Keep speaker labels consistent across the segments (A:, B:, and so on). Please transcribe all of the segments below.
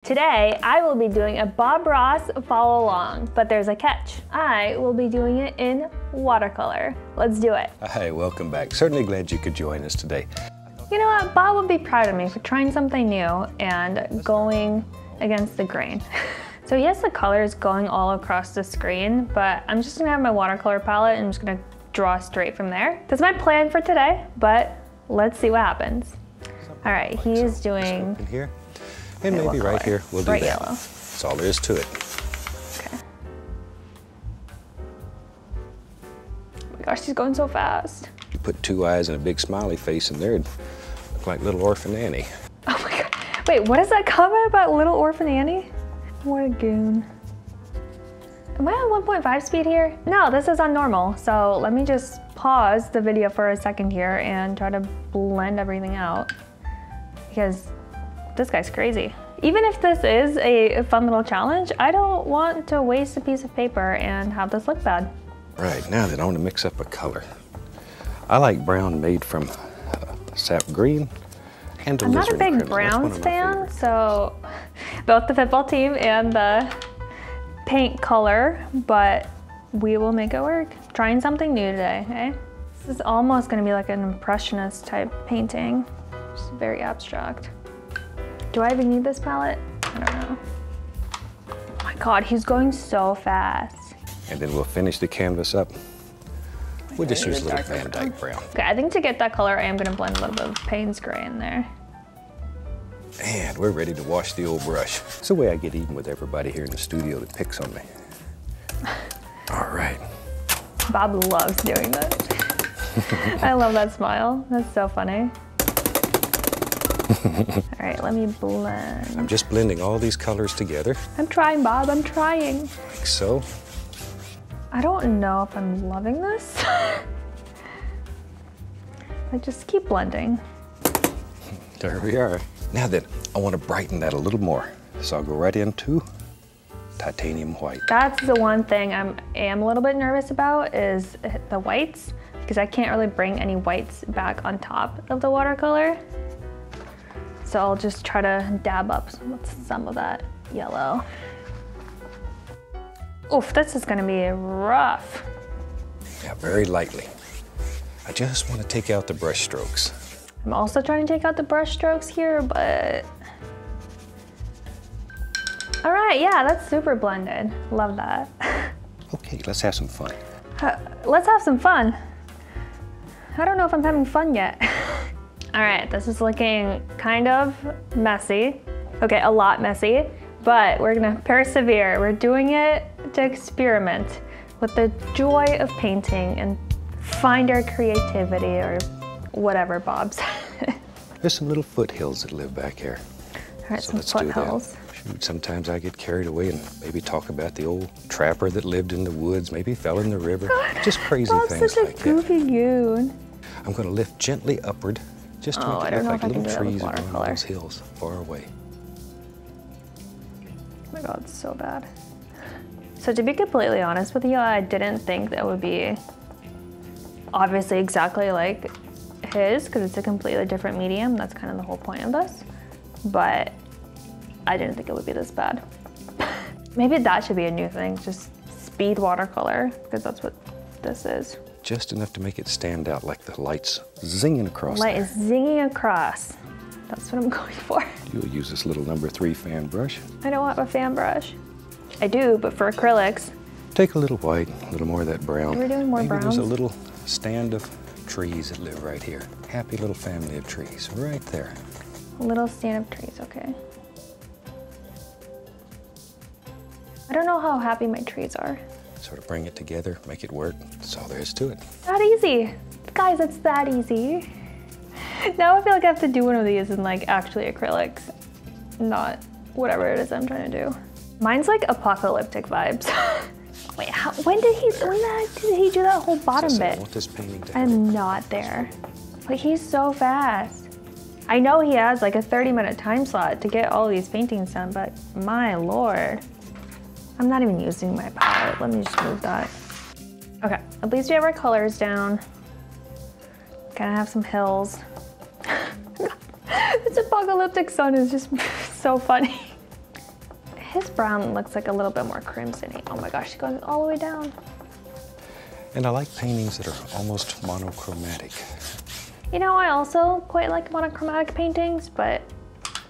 A: Today, I will be doing a Bob Ross follow along, but there's a catch. I will be doing it in watercolor. Let's do it.
B: Hi, welcome back. Certainly glad you could join us today.
A: You know what, Bob would be proud of me for trying something new and going against the grain. So yes, the color is going all across the screen, but I'm just gonna have my watercolor palette and I'm just gonna draw straight from there. That's my plan for today, but let's see what happens. All right, he's doing
B: in here, and maybe right here we'll do
A: bright
B: that.
A: Yellow.
B: That's all there is to it.
A: Okay. Oh my gosh, he's going so fast.
B: You put two eyes and a big smiley face in there, it'd look like Little Orphan Annie.
A: Oh my god! Wait, what is that comment about Little Orphan Annie? What a goon. Am I on 1.5 speed here? No, this is on normal. So let me just pause the video for a second here and try to blend everything out, because this guy's crazy. Even if this is a fun little challenge, I don't want to waste a piece of paper and have this look bad.
B: Right, now then I want to mix up a color. I like brown made from sap green and
A: I'm not a big
B: crimson.
A: Browns fan, so both the football team and the paint color, but we will make it work. Trying something new today, okay? This is almost gonna be like an impressionist type painting. Just very abstract. Do I even need this palette? I don't know. Oh my god, he's going so fast.
B: And then we'll finish the canvas up. We'll just use a little Van Dyke brown.
A: Okay, I think to get that color, I am gonna blend a little bit of Payne's gray in there.
B: And we're ready to wash the old brush. It's the way I get even with everybody here in the studio that picks on me. All right.
A: Bob loves doing this. I love that smile. That's so funny. All right, let me blend.
B: I'm just blending all these colors together.
A: I'm trying, Bob, I'm trying.
B: Like so.
A: I don't know if I'm loving this. I just keep blending.
B: There we are. Now then, I want to brighten that a little more. So I'll go right into titanium white.
A: That's the one thing I am a little bit nervous about, is the whites, because I can't really bring any whites back on top of the watercolor. So I'll just try to dab up with some of that yellow. Oof, this is gonna be rough.
B: Yeah, very lightly. I just want to take out the brush strokes.
A: I'm also trying to take out the brush strokes here, but... All right, yeah, that's super blended. Love that.
B: Okay, let's have some fun.
A: Let's have some fun. I don't know if I'm having fun yet. All right, this is looking kind of messy. Okay, a lot messy, but we're gonna persevere. We're doing it to experiment with the joy of painting and find our creativity, or whatever Bob said.
B: There's some little foothills that live back here.
A: All right,
B: So
A: some
B: let's do that.
A: foothills.
B: Shoot, sometimes I get carried away and maybe talk about the old trapper that lived in the woods, maybe fell in the river.
A: God,
B: just crazy
A: Bob's
B: things
A: such a
B: like that.
A: goofy goon.
B: I'm going to lift gently upward just to
A: Oh, I
B: make it
A: don't know
B: look
A: if I
B: like
A: can
B: little
A: do that with
B: trees are on
A: watercolor.
B: those hills far away.
A: Oh my god, it's so bad. So to be completely honest with you, I didn't think that would be obviously exactly like his, because it's a completely different medium. That's kind of the whole point of this. But I didn't think it would be this bad. Maybe that should be a new thing, just speed watercolor, because that's what this is.
B: Just enough to make it stand out, like the light's zinging across
A: Light
B: there.
A: is zinging across. That's what I'm going for.
B: You'll use this little number 3 fan brush.
A: I don't want a fan brush. I do, but for acrylics.
B: Take a little white, a little more of that brown.
A: We're doing more
B: Maybe
A: browns.
B: there's a little stand of trees that live right here. Happy little family of trees, right there.
A: A little stand of trees, okay. I don't know how happy my trees are.
B: Sort of bring it together, make it work. That's all there is to it.
A: That easy. Guys, it's that easy. Now I feel like I have to do one of these in like actually acrylics, not whatever it is I'm trying to do. Mine's like apocalyptic vibes. Wait, when the heck did he do that whole bottom
B: I
A: bit?
B: want this painting to
A: I'm not there. Like, he's so fast. I know he has like a 30-minute time slot to get all these paintings done, but my lord. I'm not even using my palette. Let me just move that. Okay, at least we have our colors down. Gotta have some hills. This apocalyptic sun is just so funny. His brown looks like a little bit more crimson-y. Oh my gosh, it goes all the way down.
B: And I like paintings that are almost monochromatic.
A: You know, I also quite like monochromatic paintings, but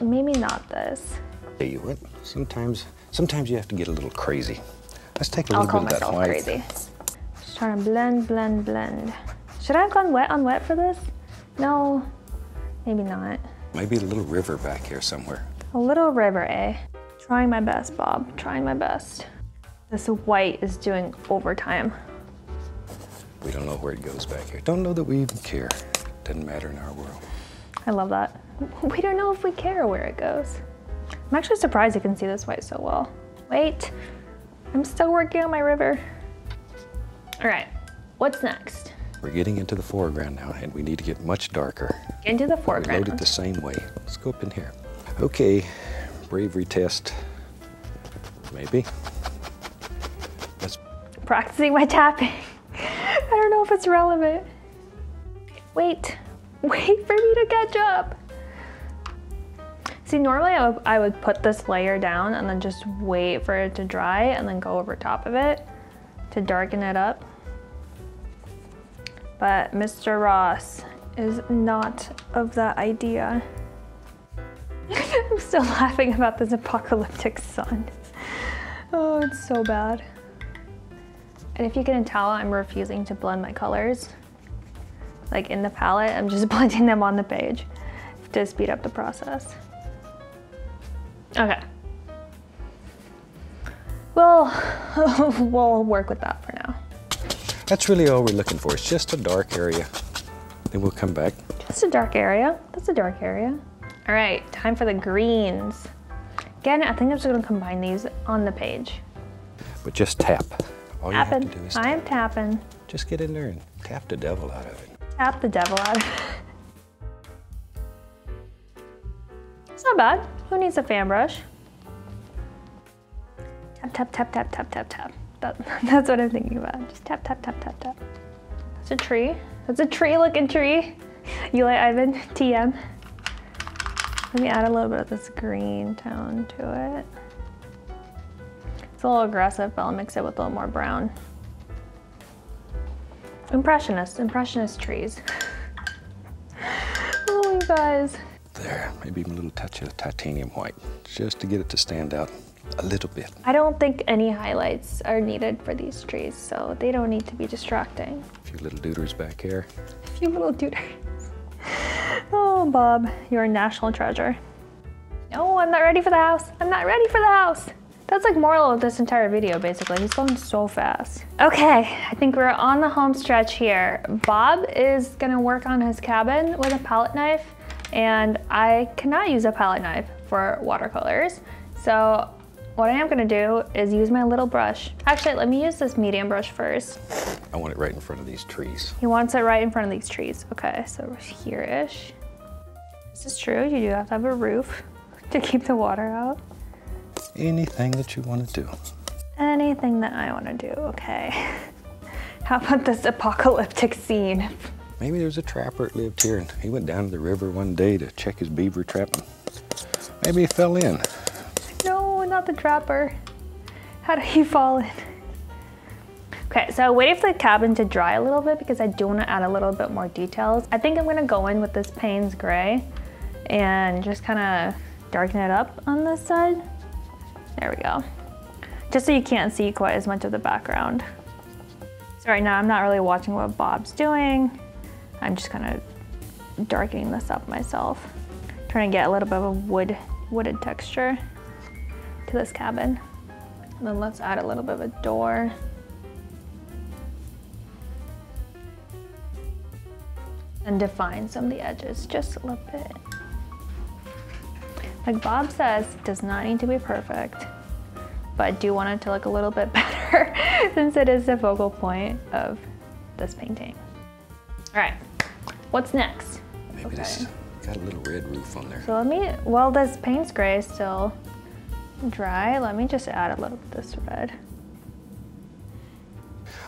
A: maybe not this.
B: Tell you what, sometimes you have to get a little crazy. Let's take a little bit of that white.
A: I'll call myself crazy. Just trying to blend, blend, blend. Should I have gone wet on wet for this? No, maybe not.
B: Maybe a little river back here somewhere.
A: A little river, eh? Trying my best, Bob, trying my best. This white is doing overtime.
B: We don't know where it goes back here. Don't know that we even care. Doesn't matter in our world.
A: I love that. We don't know if we care where it goes. I'm actually surprised you can see this white so well. Wait, I'm still working on my river. All right, what's next?
B: We're getting into the foreground now, and we need to get much darker.
A: Get into the foreground.
B: We load it the same way. Let's go up in here. Okay, bravery test. Maybe. Let's
A: practicing my tapping. I don't know if it's relevant. Wait for me to catch up. See, normally I would put this layer down and then just wait for it to dry and then go over top of it to darken it up. But Mr. Ross is not of that idea. I'm still laughing about this apocalyptic sun. Oh, it's so bad. And if you can tell, I'm refusing to blend my colors. Like in the palette, I'm just blending them on the page to speed up the process. Okay. Well, we'll work with that for now.
B: That's really all we're looking for. It's just a dark area. Then we'll come back.
A: Just a dark area. That's a dark area. All right, time for the greens. Again, I think I'm just gonna combine these on the page.
B: But just tap. All you have to do is tap.
A: I'm tapping.
B: Just get in there and tap the devil out of it.
A: Tap the devil out of it. It's not bad. Who needs a fan brush? Tap, tap, tap, tap, tap, tap, tap. That's what I'm thinking about. Just tap, tap, tap, tap, tap. That's a tree. That's a tree-looking tree. Eli Ivan, TM. Let me add a little bit of this green tone to it. It's a little aggressive, but I'll mix it with a little more brown. Impressionist trees. Oh, you guys.
B: There, maybe even a little touch of titanium white, just to get it to stand out a little bit.
A: I don't think any highlights are needed for these trees, so they don't need to be distracting.
B: A few little dooders back here.
A: A few little dooders. Oh, Bob, you're a national treasure. No, I'm not ready for the house. I'm not ready for the house. That's like moral of this entire video, basically. He's going so fast. Okay, I think we're on the home stretch here. Bob is gonna work on his cabin with a palette knife, and I cannot use a palette knife for watercolors. So what I am gonna do is use my little brush. Actually, let me use this medium brush first.
B: I want it right in front of these trees.
A: He wants it right in front of these trees. Okay, so here-ish. This is true, you do have to have a roof to keep the water out.
B: Anything that you want to do.
A: Anything that I want to do, okay. How about this apocalyptic scene?
B: Maybe there's a trapper that lived here and he went down to the river one day to check his beaver trap. Maybe he fell in.
A: No, not the trapper. How did he fall in? Okay, so I'm waiting for the cabin to dry a little bit because I do want to add a little bit more details. I think I'm going to go in with this Payne's Gray and just kind of darken it up on this side. There we go. Just so you can't see quite as much of the background. So right now I'm not really watching what Bob's doing. I'm just kind of darkening this up myself. Trying to get a little bit of a wooded texture to this cabin. And then let's add a little bit of a door. And define some of the edges just a little bit. Like Bob says, it does not need to be perfect, but I do want it to look a little bit better since it is the focal point of this painting. All right, what's next?
B: Maybe this got a little red roof on there.
A: So while this Payne's Gray is still dry, let me just add a little bit of this red.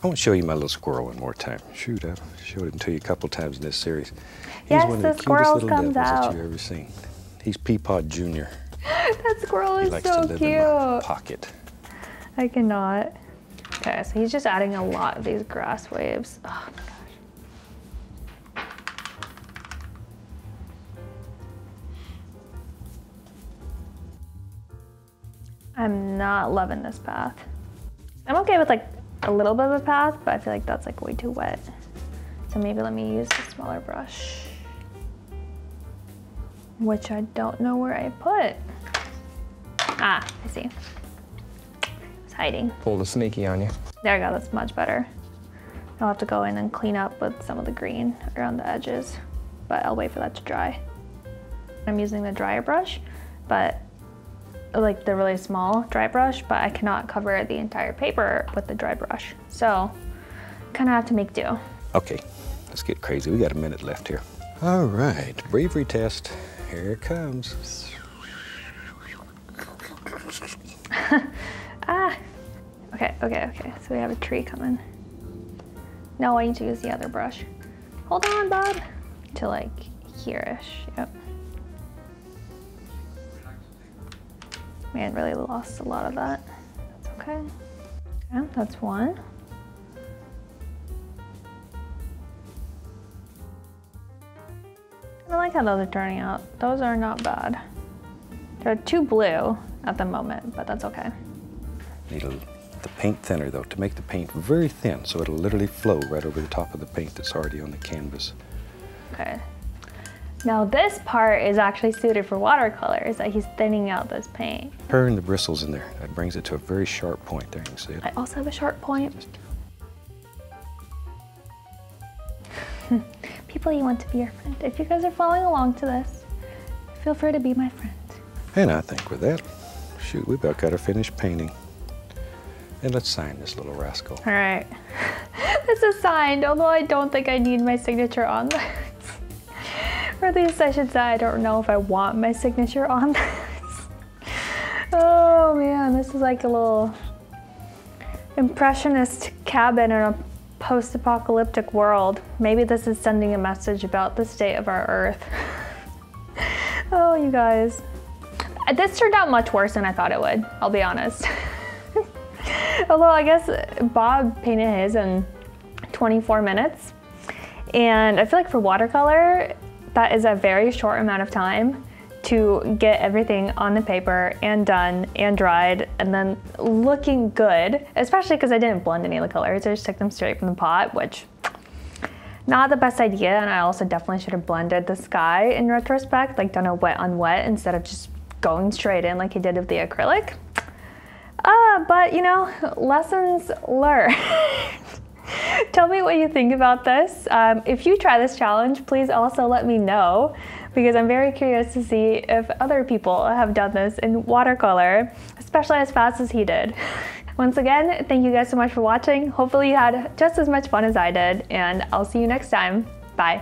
B: I want to show you my little squirrel one more time. Shoot, I've showed him to you a couple times in this series. He's
A: Yes,
B: one of
A: the
B: the cutest
A: squirrel
B: little
A: comes
B: devils
A: out.
B: that you've ever seen. He's Peapod Jr.
A: That squirrel is
B: likes
A: so
B: to live
A: cute.
B: in my pocket.
A: I cannot. Okay, so he's just adding a lot of these grass waves. Oh my gosh. I'm not loving this path. I'm okay with like a little bit of a path, but I feel like that's like way too wet. So maybe let me use the smaller brush, which I don't know where I put. Ah, I see. It's hiding.
C: Pulled a sneaky on you.
A: There we go, that's much better. I'll have to go in and clean up with some of the green around the edges, but I'll wait for that to dry. I'm using the dryer brush, but like the really small dry brush, but I cannot cover the entire paper with the dry brush. So kind of have to make do.
B: Okay, let's get crazy. We got a minute left here. All right, bravery test. Here it comes.
A: Ah, okay. So we have a tree coming. No, I need to use the other brush. Hold on, Bob. To like here-ish, yep. Man, really lost a lot of that. That's okay. Okay, that's one. I like how those are turning out. Those are not bad. They're too blue at the moment, but that's okay.
B: Need the paint thinner though, to make the paint very thin so it'll literally flow right over the top of the paint that's already on the canvas.
A: Okay. Now this part is actually suited for watercolor, is that he's thinning out this paint.
B: Turn the bristles in there. That brings it to a very sharp point there, you can see it.
A: I also have a sharp point. People you want to be your friend. If you guys are following along to this, feel free to be my friend.
B: And I think with that, shoot, we about got to finish painting. And let's sign this little rascal.
A: All right. This is signed, although I don't think I need my signature on this. Or at least I should say, I don't know if I want my signature on this. Oh man, this is like a little impressionist cabin in a post-apocalyptic world. Maybe this is sending a message about the state of our earth. Oh, you guys. This turned out much worse than I thought it would, I'll be honest. Although I guess Bob painted his in 24 minutes. And I feel like for watercolor, that is a very short amount of time to get everything on the paper and done and dried and then looking good, especially because I didn't blend any of the colors. I just took them straight from the pot, which not the best idea. And I also definitely should have blended the sky in retrospect, like done a wet on wet instead of just going straight in like he did with the acrylic. But you know, lessons learned. Tell me what you think about this. If you try this challenge, please also let me know, because I'm very curious to see if other people have done this in watercolor, especially as fast as he did. Once again, thank you guys so much for watching. Hopefully you had just as much fun as I did, and I'll see you next time. Bye.